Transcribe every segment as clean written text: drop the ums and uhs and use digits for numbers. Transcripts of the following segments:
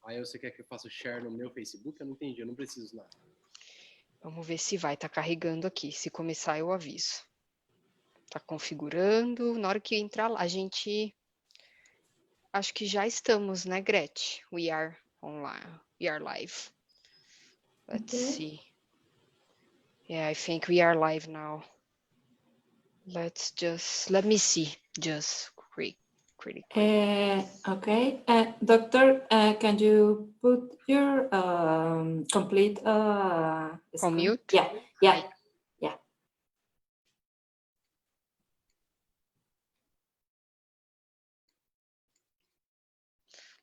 Aí você quer que eu faça o share no meu Facebook? Eu não entendi, eu não preciso nada. Vamos ver se vai, tá carregando aqui. Se começar, eu aviso. Tá configurando. Na hora que entrar lá, a gente... Acho que já estamos, né, Gretchen? We are online. We are live. Let's see. Yeah, I think we are live now. Let me see, just quick, pretty quick. Okay, Doctor, can you put your complete On mute? Yeah.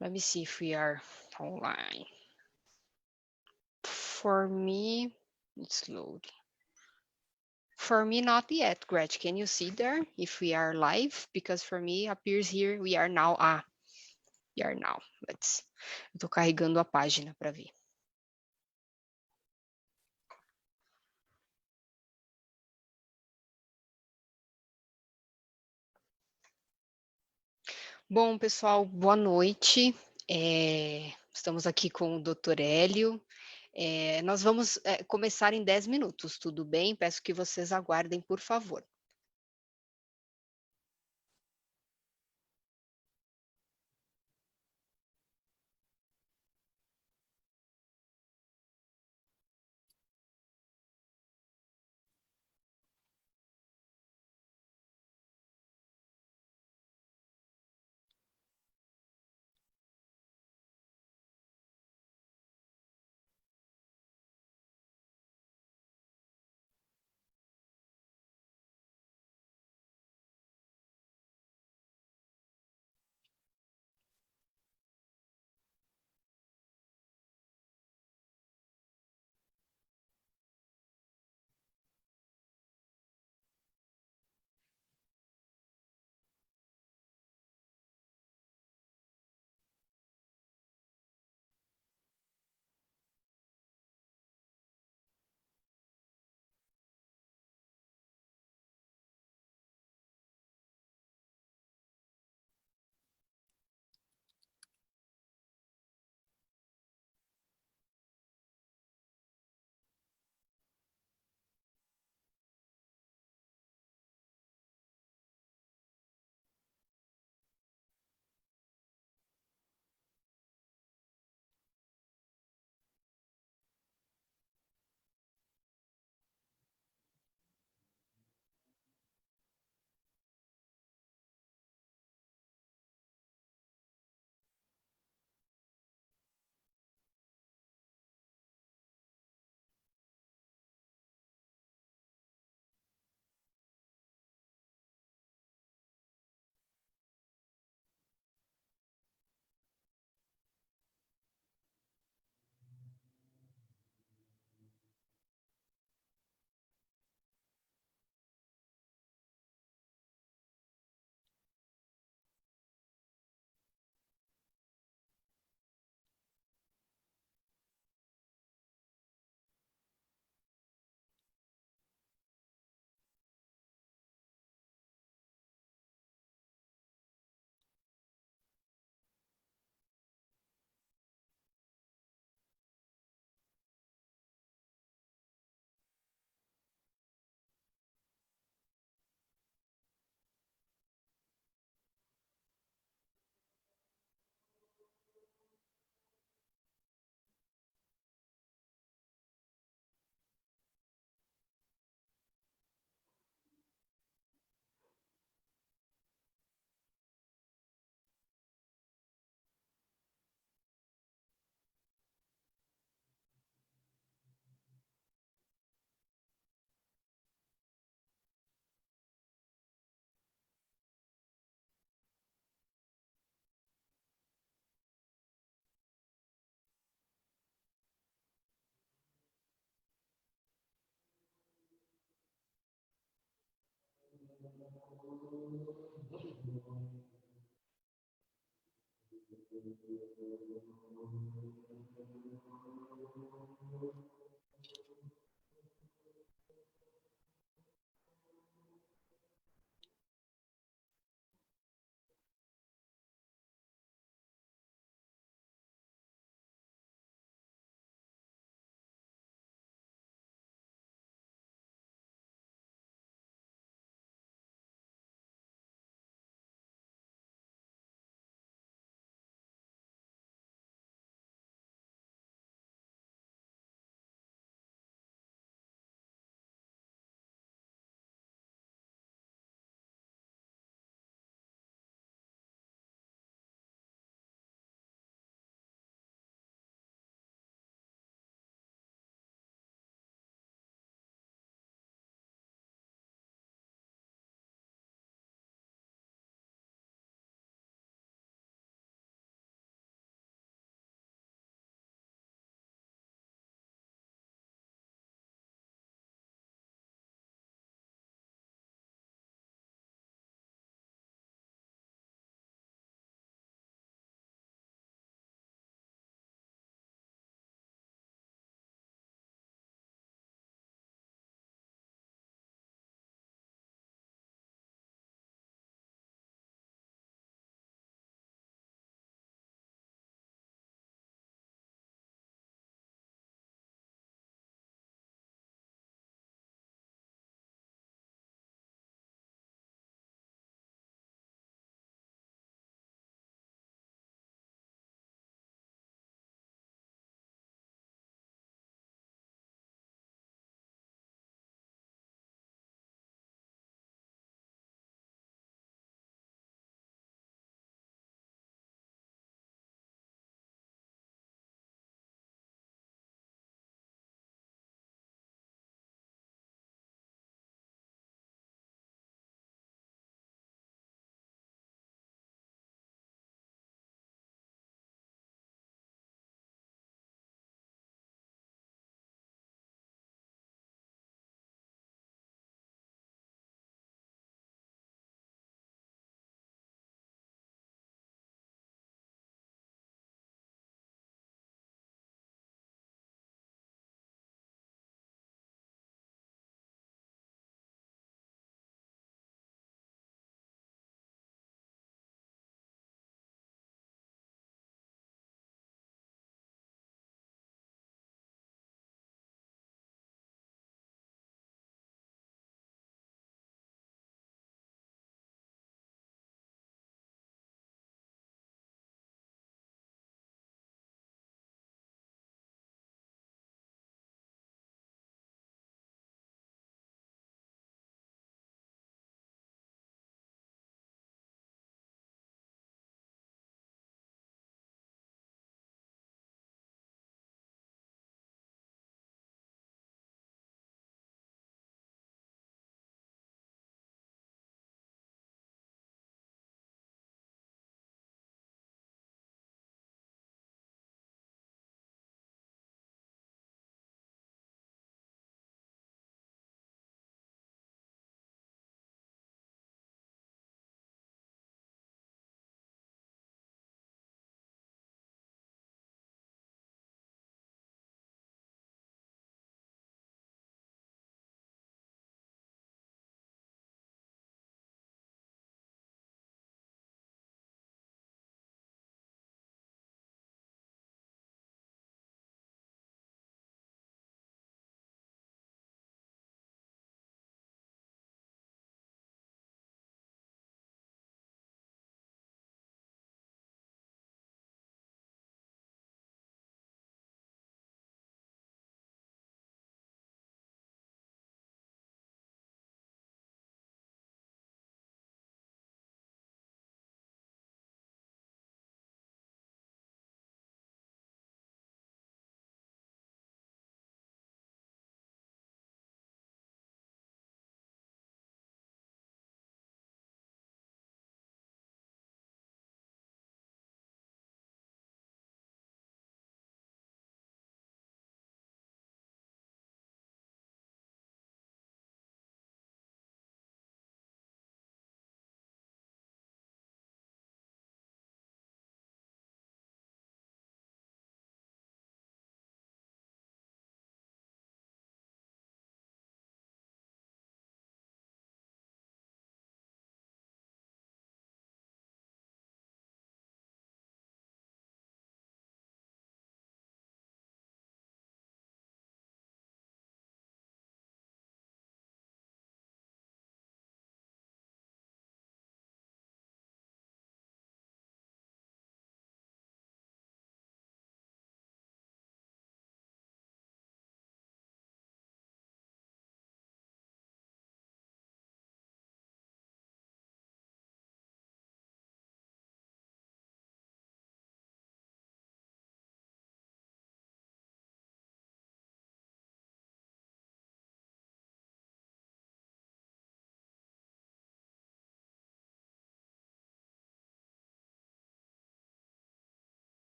Let me see if we are online. For me, it's loading. For me, not yet, Gretchen. Can you see there if we are live? Because for me, appears here, we are now. We are now. Eu tô carregando a página para ver. Bom, pessoal, boa noite. Estamos aqui com o Dr. Hélio. Nós vamos começar em 10 minutos, tudo bem? Peço que vocês aguardem, por favor.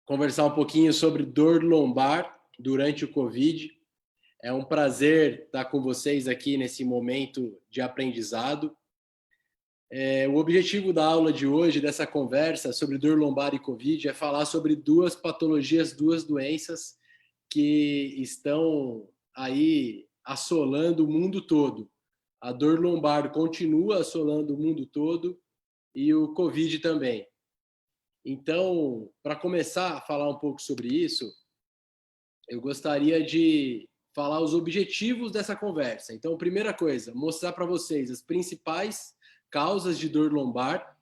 conversar um pouquinho sobre dor lombar durante o Covid. É um prazer estar com vocês aqui nesse momento de aprendizado. O objetivo da aula de hoje, dessa conversa sobre dor lombar e Covid, é falar sobre duas patologias, duas doenças que estão aí assolando o mundo todo. A dor lombar continua assolando o mundo todo e o Covid também. Então, para começar a falar um pouco sobre isso, eu gostaria de falar os objetivos dessa conversa. Então, primeira coisa, mostrar para vocês as principais causas de dor lombar.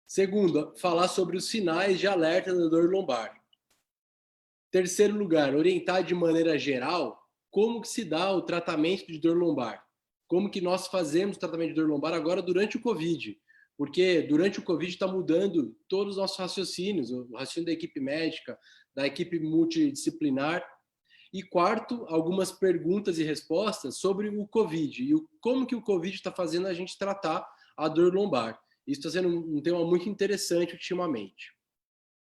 Segundo, falar sobre os sinais de alerta da dor lombar. Terceiro lugar, orientar de maneira geral como que se dá o tratamento de dor lombar. Como que nós fazemos o tratamento de dor lombar agora durante o Covid. Porque durante o Covid está mudando todos os nossos raciocínios, o raciocínio da equipe médica, da equipe multidisciplinar. E quarto, algumas perguntas e respostas sobre o Covid e como que o Covid está fazendo a gente tratar a dor lombar. Isso está sendo um tema muito interessante ultimamente.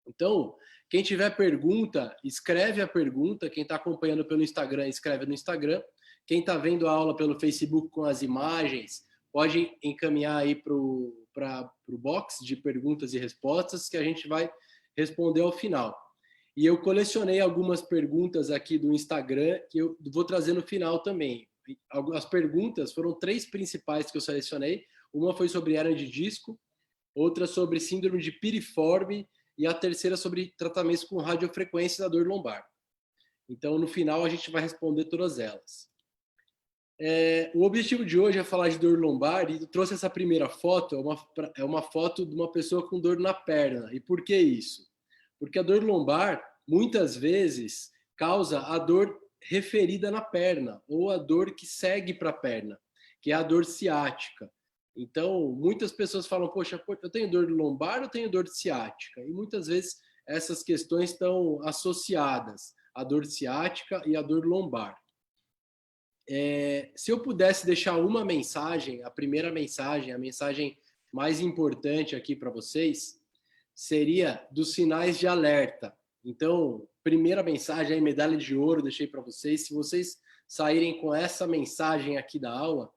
Então, quem tiver pergunta, escreve a pergunta. Quem está acompanhando pelo Instagram, escreve no Instagram. Quem está vendo a aula pelo Facebook com as imagens, pode encaminhar aí para o box de perguntas e respostas que a gente vai responder ao final. E eu colecionei algumas perguntas aqui do Instagram que eu vou trazer no final também. As perguntas foram 3 principais que eu selecionei. Uma foi sobre hernia de disco, outra sobre síndrome de piriforme e a terceira sobre tratamentos com radiofrequência da dor lombar. Então, no final, a gente vai responder todas elas. O objetivo de hoje é falar de dor lombar e eu trouxe essa primeira foto, é uma foto de uma pessoa com dor na perna. E por que isso? Porque a dor lombar, muitas vezes, causa a dor referida na perna, ou a dor que segue para a perna, que é a dor ciática. Então, muitas pessoas falam, poxa, eu tenho dor lombar ou tenho dor ciática? E muitas vezes essas questões estão associadas, a dor ciática e a dor lombar. Se eu pudesse deixar uma mensagem, a primeira mensagem, a mensagem mais importante aqui para vocês, seria dos sinais de alerta. Então, primeira mensagem, aí, medalha de ouro, deixei para vocês. Se vocês saírem com essa mensagem aqui da aula,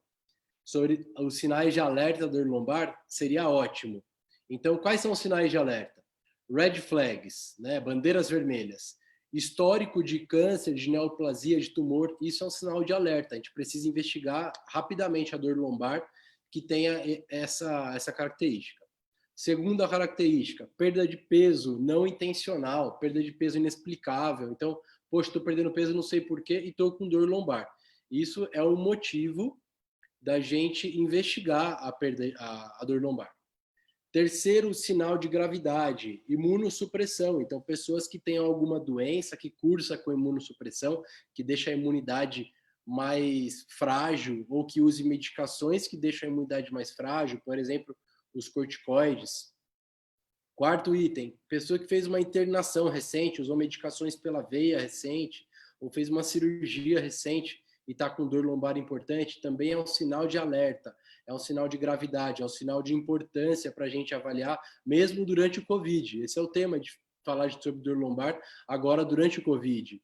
sobre os sinais de alerta da dor lombar, seria ótimo. Então, quais são os sinais de alerta? Red flags, né? Bandeiras vermelhas. Histórico de câncer, de neoplasia, de tumor, isso é um sinal de alerta. A gente precisa investigar rapidamente a dor lombar que tenha essa característica. Segunda característica, perda de peso não intencional, perda de peso inexplicável. Então, poxa, estou perdendo peso, não sei porquê, e estou com dor lombar. Isso é um motivo da gente investigar a dor lombar. Terceiro sinal de gravidade, imunossupressão. Então, pessoas que têm alguma doença que cursa com imunossupressão, que deixa a imunidade mais frágil, ou que use medicações que deixam a imunidade mais frágil, por exemplo, os corticoides. Quarto item, pessoa que fez uma internação recente, usou medicações pela veia recente, ou fez uma cirurgia recente e está com dor lombar importante, também é um sinal de alerta, é um sinal de gravidade, é um sinal de importância para a gente avaliar, mesmo durante o Covid. Esse é o tema de falar sobre dor lombar agora durante o Covid.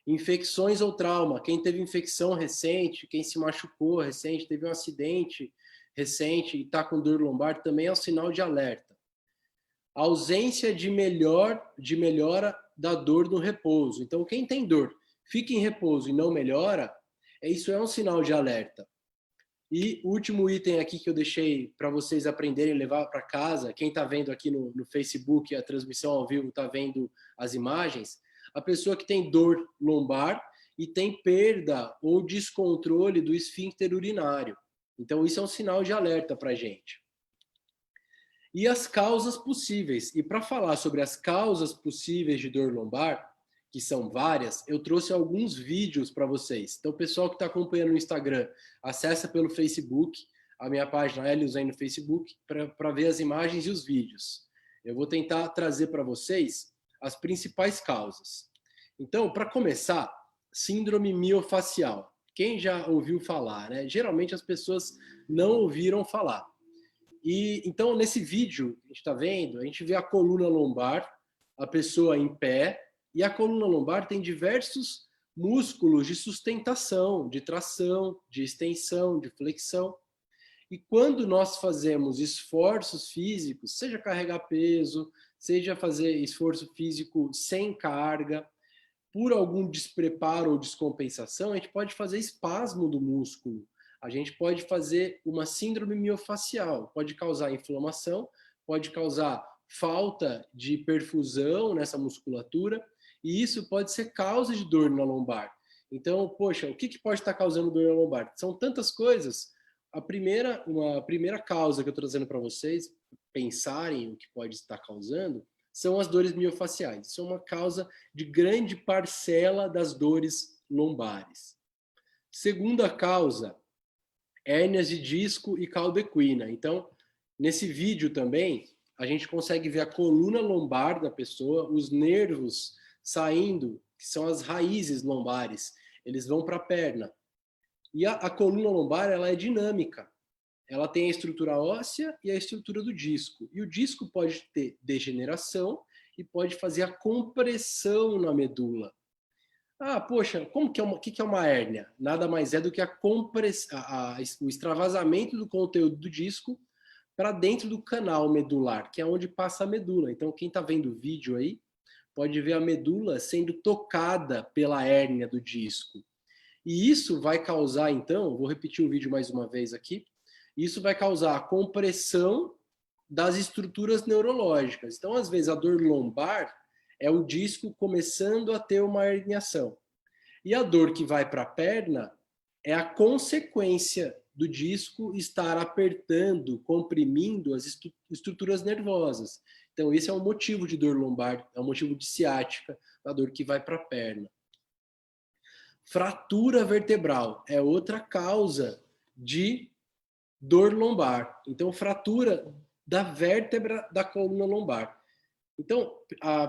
Infecções ou trauma, quem teve infecção recente, quem se machucou recente, teve um acidente recente e está com dor lombar, também é um sinal de alerta. Ausência de melhora da dor no repouso. Então, quem tem dor, fica em repouso e não melhora, isso é um sinal de alerta. E o último item aqui que eu deixei para vocês aprenderem, levar para casa, quem está vendo aqui no Facebook, a transmissão ao vivo está vendo as imagens, a pessoa que tem dor lombar e tem perda ou descontrole do esfíncter urinário. Então, isso é um sinal de alerta para a gente. E as causas possíveis. E para falar sobre as causas possíveis de dor lombar, que são várias, eu trouxe alguns vídeos para vocês. Então, o pessoal que está acompanhando no Instagram, acessa pelo Facebook, a minha página Helios no Facebook, para ver as imagens e os vídeos. Eu vou tentar trazer para vocês as principais causas. Então, para começar, síndrome miofacial. Quem já ouviu falar, né? Geralmente as pessoas não ouviram falar. E então, nesse vídeo, a gente está vendo, a gente vê a coluna lombar a pessoa em pé, e a coluna lombar tem diversos músculos de sustentação, de tração, de extensão, de flexão. E quando nós fazemos esforços físicos, seja carregar peso, seja fazer esforço físico sem carga, por algum despreparo ou descompensação, a gente pode fazer espasmo do músculo. A gente pode fazer uma síndrome miofacial, pode causar inflamação, pode causar falta de perfusão nessa musculatura, e isso pode ser causa de dor na lombar. Então, poxa, o que pode estar causando dor na lombar? São tantas coisas. Uma primeira causa que eu estou trazendo para vocês pensarem o que pode estar causando são as dores miofaciais. Isso é uma causa de grande parcela das dores lombares. Segunda causa, hérnias de disco e caldequina. Então, nesse vídeo também, a gente consegue ver a coluna lombar da pessoa, os nervos saindo, que são as raízes lombares, eles vão para a perna. E a coluna lombar, ela é dinâmica. Ela tem a estrutura óssea e a estrutura do disco. E o disco pode ter degeneração e pode fazer a compressão na medula. Ah, poxa, que é uma hérnia? Nada mais é do que o extravasamento do conteúdo do disco para dentro do canal medular, que é onde passa a medula. Então, quem está vendo o vídeo aí, pode ver a medula sendo tocada pela hérnia do disco. E isso vai causar, então, vou repetir o vídeo mais uma vez aqui, isso vai causar a compressão das estruturas neurológicas. Então, às vezes, a dor lombar é o disco começando a ter uma herniação. E a dor que vai para a perna é a consequência do disco estar apertando, comprimindo as estruturas nervosas. Então, esse é um motivo de dor lombar, é um motivo de ciática, da dor que vai para a perna. Fratura vertebral é outra causa de dor lombar. Então, fratura da vértebra da coluna lombar. Então,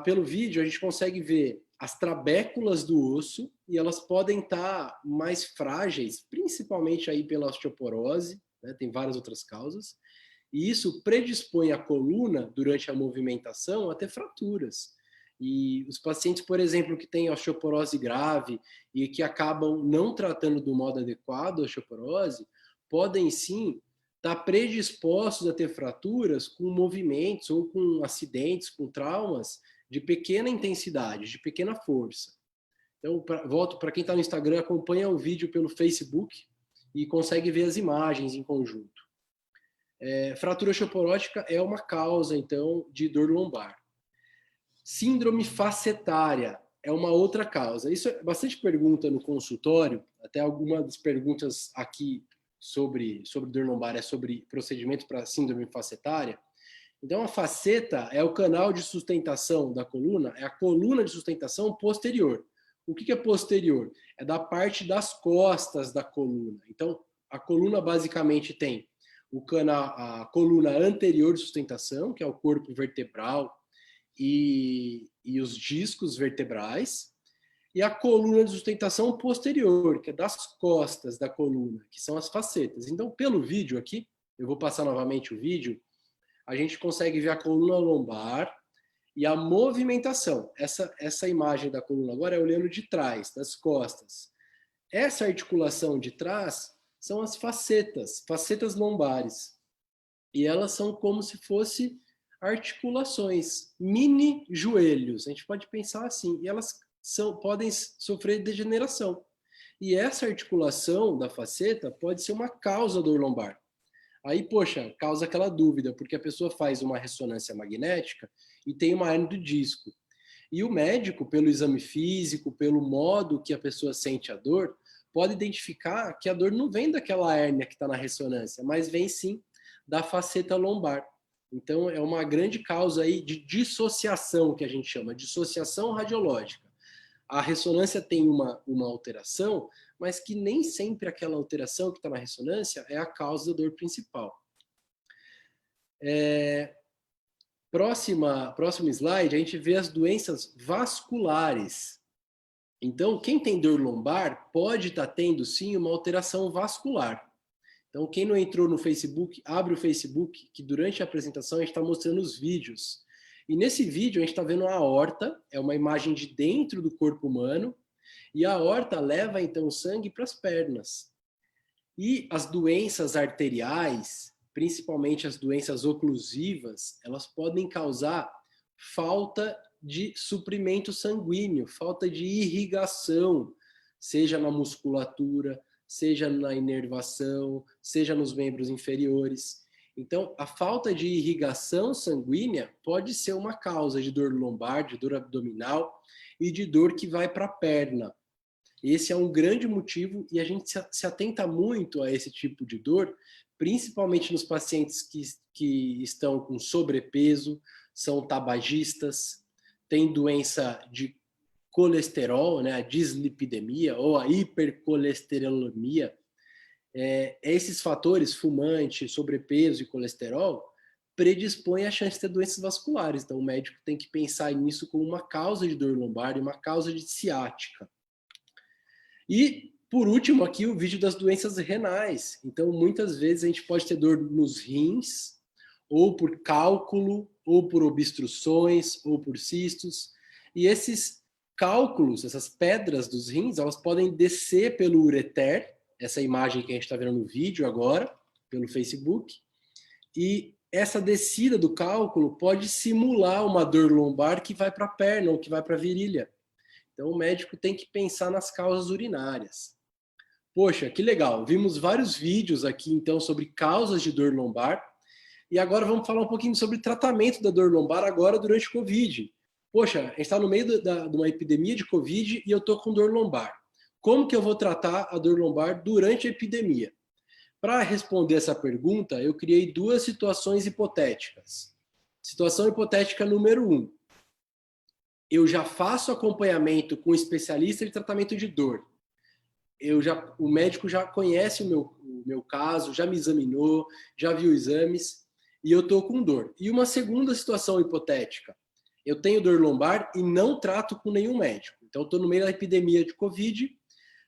pelo vídeo, a gente consegue ver as trabéculas do osso e elas podem estar mais frágeis, principalmente aí pela osteoporose, né? Tem várias outras causas. E isso predispõe a coluna, durante a movimentação, a ter fraturas. E os pacientes, por exemplo, que têm osteoporose grave e que acabam não tratando do modo adequado a osteoporose, podem sim estar predispostos a ter fraturas com movimentos ou com acidentes, com traumas de pequena intensidade, de pequena força. Então, volto para quem está no Instagram, acompanha o vídeo pelo Facebook e consegue ver as imagens em conjunto. Fratura osteoporótica é uma causa, então, de dor lombar. Síndrome facetária é uma outra causa. Isso é bastante pergunta no consultório, até alguma das perguntas aqui sobre dor lombar é sobre procedimento para síndrome facetária. Então, a faceta é o canal de sustentação da coluna, é a coluna de sustentação posterior. O que é posterior? É da parte das costas da coluna. Então, a coluna basicamente tem a coluna anterior de sustentação, que é o corpo vertebral e os discos vertebrais, e a coluna de sustentação posterior, que é das costas da coluna, que são as facetas. Então, pelo vídeo aqui, eu vou passar novamente o vídeo, a gente consegue ver a coluna lombar e a movimentação. Essa imagem da coluna agora é olhando de trás, das costas. Essa articulação de trás são as facetas lombares. E elas são como se fossem articulações, mini joelhos. A gente pode pensar assim. E elas podem sofrer degeneração. E essa articulação da faceta pode ser uma causa da dor lombar. Aí, poxa, causa aquela dúvida, porque a pessoa faz uma ressonância magnética e tem uma hérnia do disco. E o médico, pelo exame físico, pelo modo que a pessoa sente a dor, pode identificar que a dor não vem daquela hérnia que está na ressonância, mas vem sim da faceta lombar. Então, é uma grande causa aí de dissociação, que a gente chama, dissociação radiológica. A ressonância tem uma alteração, mas que nem sempre aquela alteração que está na ressonância é a causa da dor principal. Próximo slide, a gente vê as doenças vasculares. Então, quem tem dor lombar pode estar tendo, sim, uma alteração vascular. Então, quem não entrou no Facebook, abre o Facebook, que durante a apresentação a gente está mostrando os vídeos. E nesse vídeo a gente está vendo a aorta, é uma imagem de dentro do corpo humano, e a aorta leva então o sangue para as pernas. E as doenças arteriais, principalmente as doenças oclusivas, elas podem causar falta de suprimento sanguíneo, falta de irrigação, seja na musculatura, seja na inervação, seja nos membros inferiores. Então, a falta de irrigação sanguínea pode ser uma causa de dor lombar, de dor abdominal e de dor que vai para a perna. Esse é um grande motivo e a gente se atenta muito a esse tipo de dor, principalmente nos pacientes que estão com sobrepeso, são tabagistas, têm doença de colesterol, né, a dislipidemia ou a hipercolesterolemia. Esses fatores, fumante, sobrepeso e colesterol, predispõem a chance de ter doenças vasculares. Então, o médico tem que pensar nisso como uma causa de dor lombar e uma causa de ciática. E, por último, aqui o vídeo das doenças renais. Então, muitas vezes a gente pode ter dor nos rins, ou por cálculo, ou por obstruções, ou por cistos. E esses cálculos, essas pedras dos rins, elas podem descer pelo ureter, essa imagem que a gente está vendo no vídeo agora, pelo Facebook, e essa descida do cálculo pode simular uma dor lombar que vai para a perna ou que vai para a virilha. Então o médico tem que pensar nas causas urinárias. Poxa, que legal, vimos vários vídeos aqui então sobre causas de dor lombar, e agora vamos falar um pouquinho sobre tratamento da dor lombar agora durante o Covid. Poxa, a gente está no meio de uma epidemia de Covid e eu estou com dor lombar. Como que eu vou tratar a dor lombar durante a epidemia? Para responder essa pergunta, eu criei duas situações hipotéticas. Situação hipotética número 1. Eu já faço acompanhamento com especialista de tratamento de dor. O médico já conhece o meu caso, já me examinou, já viu exames e eu estou com dor. E uma segunda situação hipotética. Eu tenho dor lombar e não trato com nenhum médico. Então, eu estou no meio da epidemia de Covid,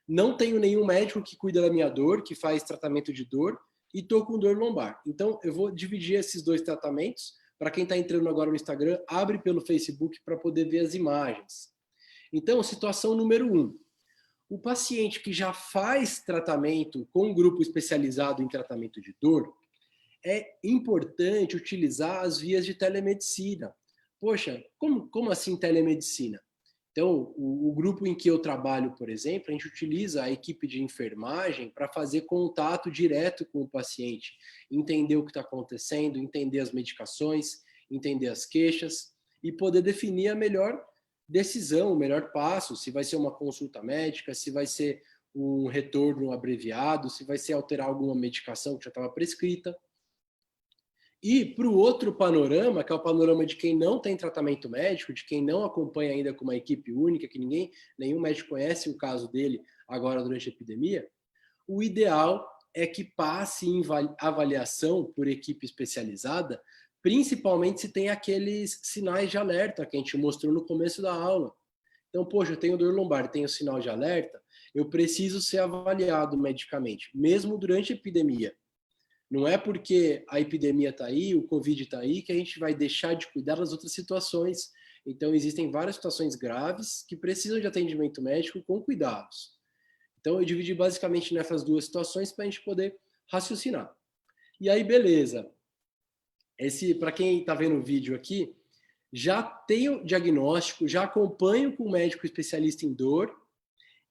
não tenho nenhum médico que cuida da minha dor, que faz tratamento de dor, e estou com dor lombar. Então, eu vou dividir esses dois tratamentos. Para quem está entrando agora no Instagram, abre pelo Facebook para poder ver as imagens. Então, situação número 1. O paciente que já faz tratamento com um grupo especializado em tratamento de dor, é importante utilizar as vias de telemedicina. Poxa, como assim telemedicina? Então, o grupo em que eu trabalho, por exemplo, a gente utiliza a equipe de enfermagem para fazer contato direto com o paciente, entender o que está acontecendo, entender as medicações, entender as queixas e poder definir a melhor decisão, o melhor passo, se vai ser uma consulta médica, se vai ser um retorno abreviado, se vai ser alterar alguma medicação que já estava prescrita. E para o outro panorama, que é o panorama de quem não tem tratamento médico, de quem não acompanha ainda com uma equipe única, que nenhum médico conhece o caso dele agora durante a epidemia, o ideal é que passe em avaliação por equipe especializada, principalmente se tem aqueles sinais de alerta que a gente mostrou no começo da aula. Então, poxa, eu tenho dor lombar, tenho sinal de alerta, eu preciso ser avaliado medicamente, mesmo durante a epidemia. Não é porque a epidemia está aí, o Covid está aí, que a gente vai deixar de cuidar das outras situações. Então, existem várias situações graves que precisam de atendimento médico com cuidados. Então, eu dividi basicamente nessas duas situações para a gente poder raciocinar. E aí, beleza. Para quem está vendo o vídeo aqui, já tenho diagnóstico, já acompanho com um médico especialista em dor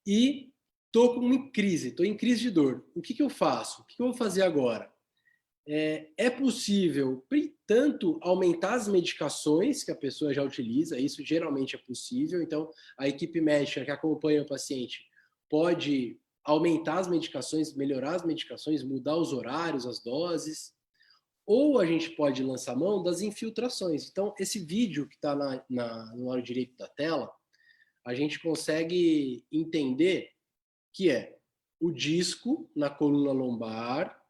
e estou em crise de dor. O que eu faço? O que eu vou fazer agora? É possível, tanto aumentar as medicações que a pessoa já utiliza, isso geralmente é possível, então a equipe médica que acompanha o paciente pode aumentar as medicações, melhorar as medicações, mudar os horários, as doses, ou a gente pode lançar mão das infiltrações. Então, esse vídeo que está no lado direito da tela, a gente consegue entender que é o disco na coluna lombar,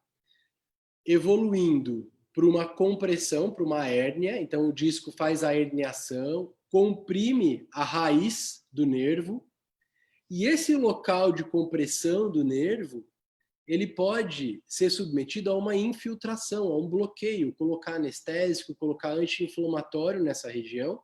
evoluindo para uma compressão, para uma hérnia. Então, o disco faz a herniação, comprime a raiz do nervo, e esse local de compressão do nervo ele pode ser submetido a uma infiltração, a um bloqueio, colocar anestésico, colocar anti-inflamatório nessa região,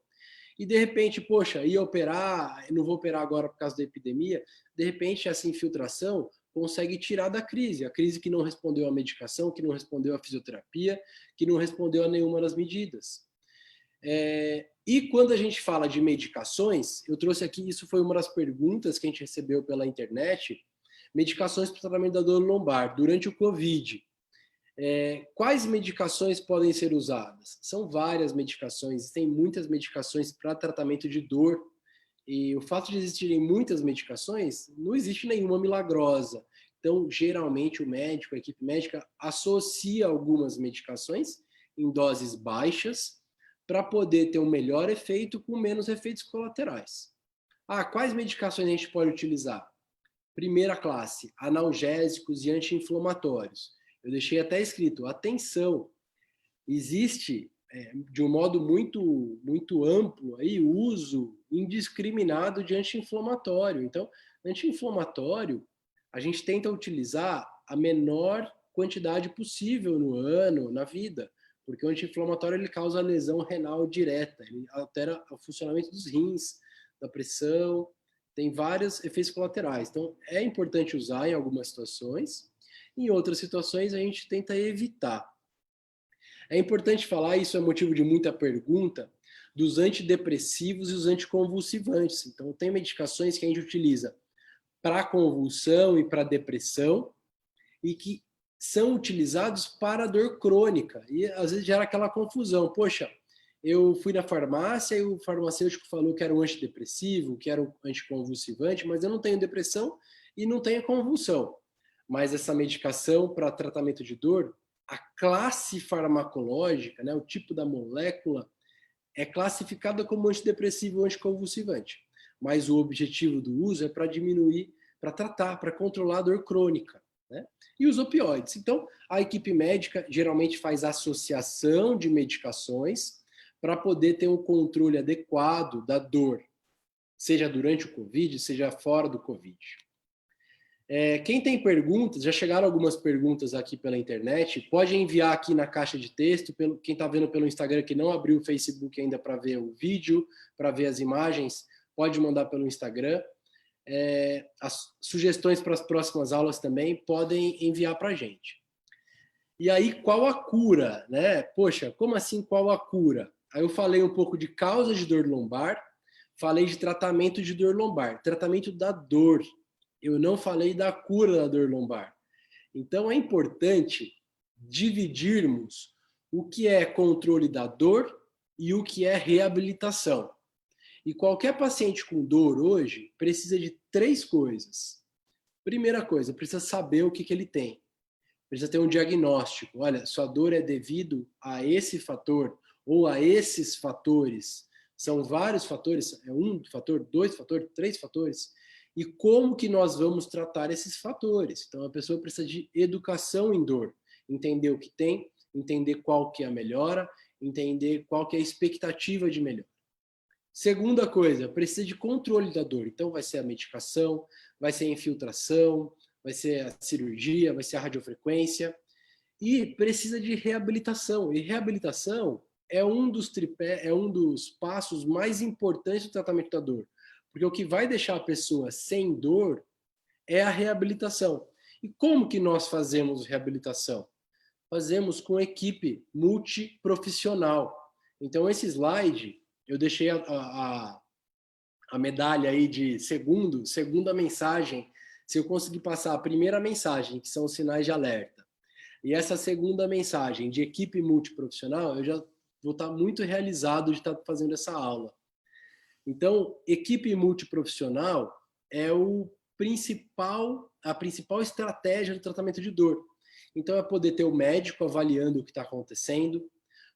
e de repente, poxa, ia operar, não vou operar agora por causa da epidemia, de repente essa infiltração consegue tirar da crise, a crise que não respondeu à medicação, que não respondeu à fisioterapia, que não respondeu a nenhuma das medidas. E quando a gente fala de medicações, eu trouxe aqui, isso foi uma das perguntas que a gente recebeu pela internet, medicações para o tratamento da dor lombar durante o Covid. Quais medicações podem ser usadas? São várias medicações, tem muitas medicações para tratamento de dor, e o fato de existirem muitas medicações, não existe nenhuma milagrosa. Então, geralmente, o médico, a equipe médica, associa algumas medicações em doses baixas para poder ter um melhor efeito com menos efeitos colaterais. Quais medicações a gente pode utilizar? Primeira classe, analgésicos e anti-inflamatórios. Eu deixei até escrito, atenção, existe de um modo muito amplo aí, o uso indiscriminado de anti-inflamatório. Então, anti-inflamatório, a gente tenta utilizar a menor quantidade possível no ano, na vida, porque o anti-inflamatório ele causa lesão renal direta, ele altera o funcionamento dos rins, da pressão, tem vários efeitos colaterais. Então, é importante usar em algumas situações, em outras situações a gente tenta evitar. É importante falar, isso é motivo de muita pergunta, dos antidepressivos e os anticonvulsivantes. Então, tem medicações que a gente utiliza para convulsão e para depressão e que são utilizados para dor crônica. E às vezes gera aquela confusão. Poxa, eu fui na farmácia e o farmacêutico falou que era um antidepressivo, que era um anticonvulsivante, mas eu não tenho depressão e não tenho convulsão. Mas essa medicação para tratamento de dor, a classe farmacológica, né, o tipo da molécula, é classificada como antidepressivo ou anticonvulsivante. Mas o objetivo do uso é para diminuir, para tratar, para controlar a dor crônica, né? E os opioides. Então, a equipe médica geralmente faz associação de medicações para poder ter um controle adequado da dor, seja durante o Covid, seja fora do Covid. Quem tem perguntas, já chegaram algumas perguntas aqui pela internet, pode enviar aqui na caixa de texto, quem está vendo pelo Instagram que não abriu o Facebook ainda para ver o vídeo, para ver as imagens, pode mandar pelo Instagram. As sugestões para as próximas aulas também podem enviar para a gente. E aí, qual a cura, né? Poxa, como assim qual a cura? Aí eu falei um pouco de causa de dor lombar, falei de tratamento de dor lombar, tratamento da dor. Eu não falei da cura da dor lombar. Então, é importante dividirmos o que é controle da dor e o que é reabilitação. E qualquer paciente com dor hoje precisa de 3 coisas. Primeira coisa, precisa saber o que ele tem. Precisa ter um diagnóstico. Olha, sua dor é devido a esse fator ou a esses fatores. São vários fatores, é um fator, 2 fatores, 3 fatores. E como que nós vamos tratar esses fatores? Então, a pessoa precisa de educação em dor. Entender o que tem, entender qual que é a melhora, entender qual que é a expectativa de melhora. Segunda coisa, precisa de controle da dor. Então, vai ser a medicação, vai ser a infiltração, vai ser a cirurgia, vai ser a radiofrequência. E precisa de reabilitação. E reabilitação é um dos passos mais importantes do tratamento da dor. Porque o que vai deixar a pessoa sem dor é a reabilitação. E como que nós fazemos reabilitação? Fazemos com equipe multiprofissional. Então, esse slide, eu deixei a medalha aí de segunda mensagem. Se eu conseguir passar a primeira mensagem, que são os sinais de alerta, e essa segunda mensagem de equipe multiprofissional, eu já vou estar muito realizado de estar fazendo essa aula. Então, equipe multiprofissional é a principal estratégia do tratamento de dor. Então, é poder ter o médico avaliando o que está acontecendo,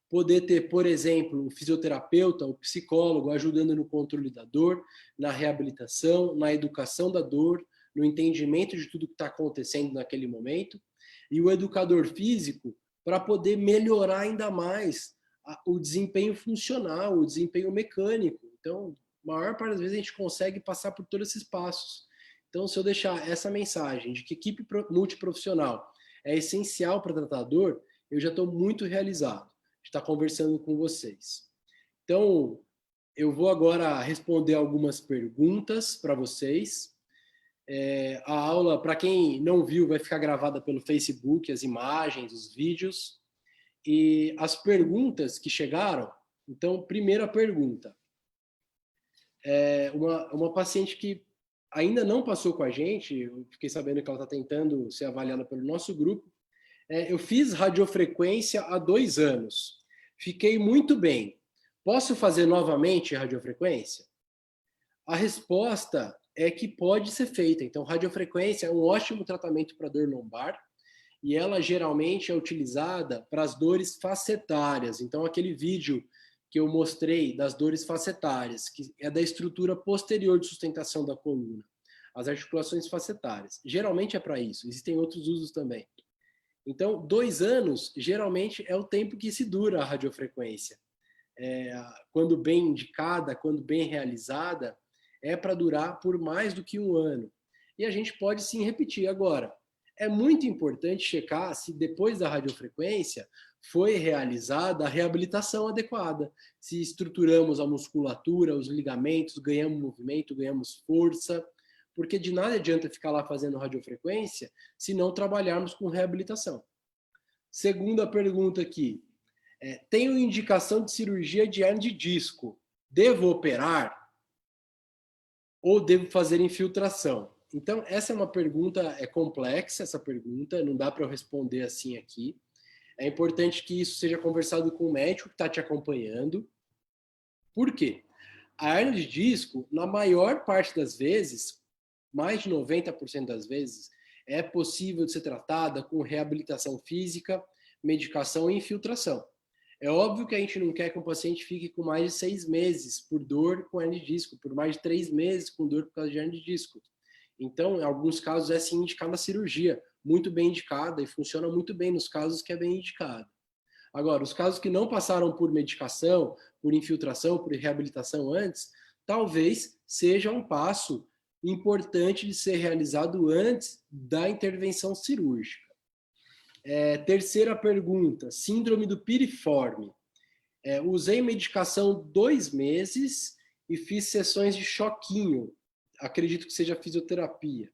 poder ter, por exemplo, o fisioterapeuta, o psicólogo ajudando no controle da dor, na reabilitação, na educação da dor, no entendimento de tudo que está acontecendo naquele momento, e o educador físico para poder melhorar ainda mais o desempenho funcional, o desempenho mecânico. Então, a maior parte das vezes a gente consegue passar por todos esses passos. Então, se eu deixar essa mensagem de que equipe multiprofissional é essencial para tratar a dor, eu já estou muito realizado de estar conversando com vocês. Então, eu vou agora responder algumas perguntas para vocês. A aula, para quem não viu, vai ficar gravada pelo Facebook, as imagens, os vídeos. E as perguntas que chegaram, então, primeira pergunta. Uma paciente que ainda não passou com a gente, eu fiquei sabendo que ela está tentando ser avaliada pelo nosso grupo. Eu fiz radiofrequência há 2 anos. Fiquei muito bem. Posso fazer novamente radiofrequência? A resposta é que pode ser feita. Então, radiofrequência é um ótimo tratamento para dor lombar e ela geralmente é utilizada para as dores facetárias. Então, aquele vídeo que eu mostrei das dores facetárias, que é da estrutura posterior de sustentação da coluna, as articulações facetárias. Geralmente é para isso. Existem outros usos também. Então, 2 anos, geralmente, é o tempo que se dura a radiofrequência. Quando bem indicada, quando bem realizada, é para durar por mais do que 1 ano. E a gente pode sim repetir. Agora, é muito importante checar se depois da radiofrequência foi realizada a reabilitação adequada. Se estruturamos a musculatura, os ligamentos, ganhamos movimento, ganhamos força, porque de nada adianta ficar lá fazendo radiofrequência se não trabalharmos com reabilitação. Segunda pergunta aqui. Tenho indicação de cirurgia de hernia de disco. Devo operar? Ou devo fazer infiltração? Então, essa é uma pergunta complexa, essa pergunta, não dá para eu responder assim aqui. É importante que isso seja conversado com o médico que está te acompanhando. Por quê? A hernia de disco, na maior parte das vezes, mais de 90% das vezes, é possível de ser tratada com reabilitação física, medicação e infiltração. É óbvio que a gente não quer que um paciente fique com mais de 6 meses por dor com hernia de disco, por mais de 3 meses com dor por causa de hernia de disco. Então, em alguns casos, é sim indicada a cirurgia, muito bem indicada e funciona muito bem nos casos que é bem indicada. Agora, os casos que não passaram por medicação, por infiltração, por reabilitação antes, talvez seja um passo importante de ser realizado antes da intervenção cirúrgica. Terceira pergunta, síndrome do piriforme. Usei medicação 2 meses e fiz sessões de choquinho. Acredito que seja fisioterapia.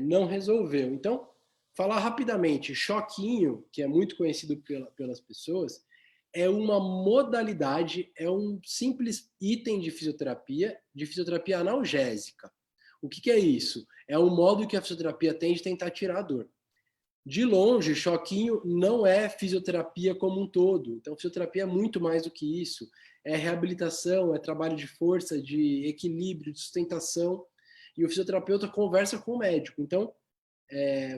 Não resolveu. Então, falar rapidamente, choquinho, que é muito conhecido pelas pessoas, é uma modalidade, é um simples item de fisioterapia analgésica. O que é isso? É um modo que a fisioterapia tem de tentar tirar a dor. De longe, choquinho não é fisioterapia como um todo. Então, fisioterapia é muito mais do que isso. É reabilitação, é trabalho de força, de equilíbrio, de sustentação. E o fisioterapeuta conversa com o médico. Então,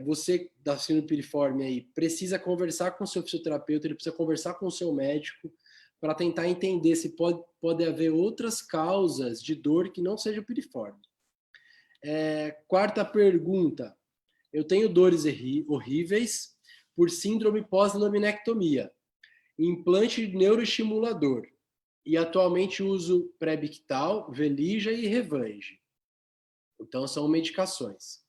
você da síndrome piriforme aí precisa conversar com o seu fisioterapeuta, ele precisa conversar com o seu médico para tentar entender se pode haver outras causas de dor que não seja piriforme. Quarta pergunta. Eu tenho dores horríveis por síndrome pós-laminectomia, implante neuroestimulador, e atualmente uso Prebictal, Velija e Revange. Então, são medicações.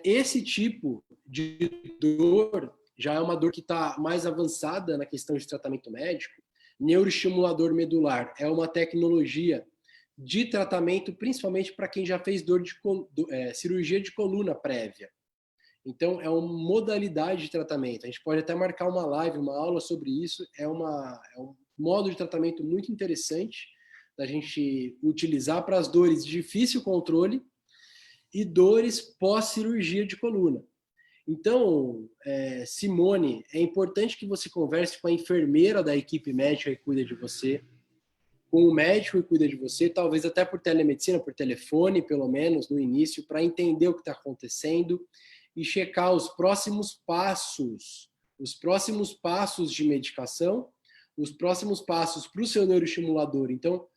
Esse tipo de dor já é uma dor que está mais avançada na questão de tratamento médico. Neuroestimulador medular é uma tecnologia de tratamento, principalmente para quem já fez cirurgia de coluna prévia. Então, é uma modalidade de tratamento. A gente pode até marcar uma live, uma aula sobre isso. É um modo de tratamento muito interessante da gente utilizar para as dores de difícil controle e dores pós-cirurgia de coluna. Então, Simone, é importante que você converse com a enfermeira da equipe médica que cuida de você, com o médico que cuida de você, talvez até por telemedicina, por telefone, pelo menos, no início, para entender o que está acontecendo e checar os próximos passos de medicação, os próximos passos para o seu neuroestimulador. Então,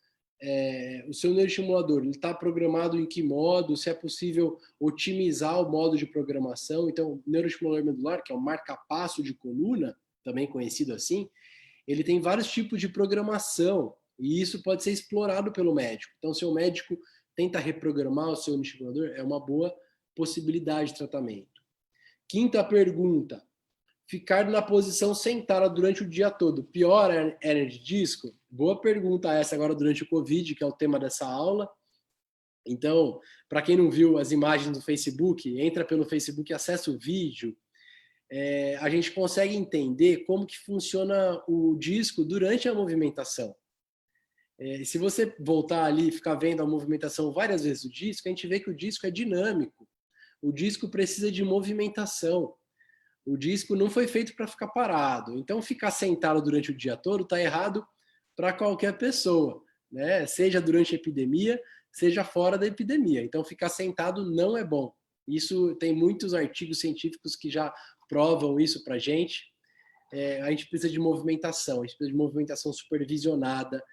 o seu neuroestimulador está programado em que modo, se é possível otimizar o modo de programação. Então, o neuroestimulador medular, que é o marca-passo de coluna, também conhecido assim, ele tem vários tipos de programação, e isso pode ser explorado pelo médico. Então, se o médico tenta reprogramar o seu unistimulador, é uma boa possibilidade de tratamento. Quinta pergunta, ficar na posição sentada durante o dia todo, piora a hernia de disco? Boa pergunta essa agora durante o Covid, que é o tema dessa aula. Então, para quem não viu as imagens do Facebook, entra pelo Facebook e acessa o vídeo. A gente consegue entender como que funciona o disco durante a movimentação. Se você voltar ali e ficar vendo a movimentação várias vezes do disco, a gente vê que o disco é dinâmico. O disco precisa de movimentação. O disco não foi feito para ficar parado. Então, ficar sentado durante o dia todo está errado para qualquer pessoa, né? Seja durante a epidemia, seja fora da epidemia. Então, ficar sentado não é bom. Isso tem muitos artigos científicos que já provam isso para a gente. A gente precisa de movimentação, a gente precisa de movimentação supervisionada.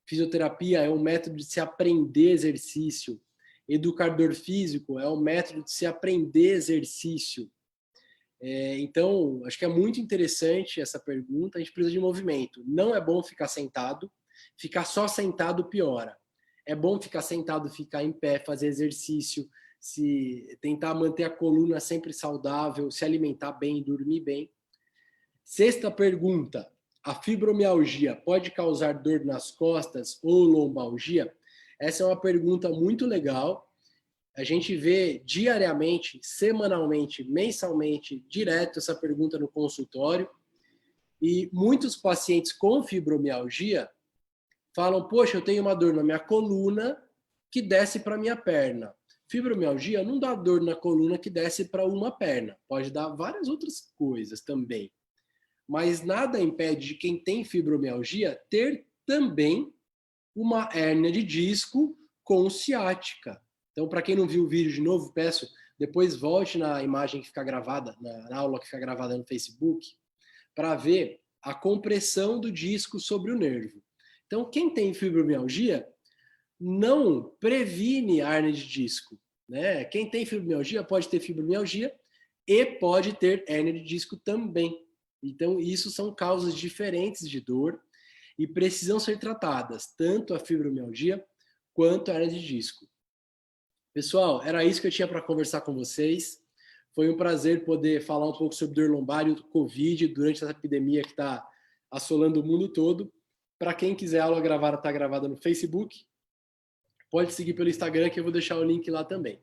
Fisioterapia é um método de se aprender exercício. Educador físico é um método de se aprender exercício. Então, acho que é muito interessante essa pergunta. A gente precisa de movimento. Não é bom ficar sentado. Ficar só sentado piora. É bom ficar sentado, ficar em pé, fazer exercício, se tentar manter a coluna sempre saudável, se alimentar bem, dormir bem. Sexta pergunta. A fibromialgia pode causar dor nas costas ou lombalgia? Essa é uma pergunta muito legal. A gente vê diariamente, semanalmente, mensalmente, direto essa pergunta no consultório. E muitos pacientes com fibromialgia falam, poxa, eu tenho uma dor na minha coluna que desce para a minha perna. Fibromialgia não dá dor na coluna que desce para uma perna. Pode dar várias outras coisas também. Mas nada impede de quem tem fibromialgia ter também uma hérnia de disco com ciática. Então, para quem não viu o vídeo de novo, peço, depois volte na imagem que fica gravada, na aula que fica gravada no Facebook, para ver a compressão do disco sobre o nervo. Então, quem tem fibromialgia não previne a hérnia de disco, né? Quem tem fibromialgia pode ter fibromialgia e pode ter hérnia de disco também. Então, isso são causas diferentes de dor e precisam ser tratadas, tanto a fibromialgia quanto a hérnia de disco. Pessoal, era isso que eu tinha para conversar com vocês. Foi um prazer poder falar um pouco sobre dor lombar e o Covid durante essa epidemia que está assolando o mundo todo. Para quem quiser a aula gravada, está gravada no Facebook. Pode seguir pelo Instagram, que eu vou deixar o link lá também.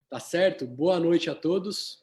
Tá certo? Boa noite a todos.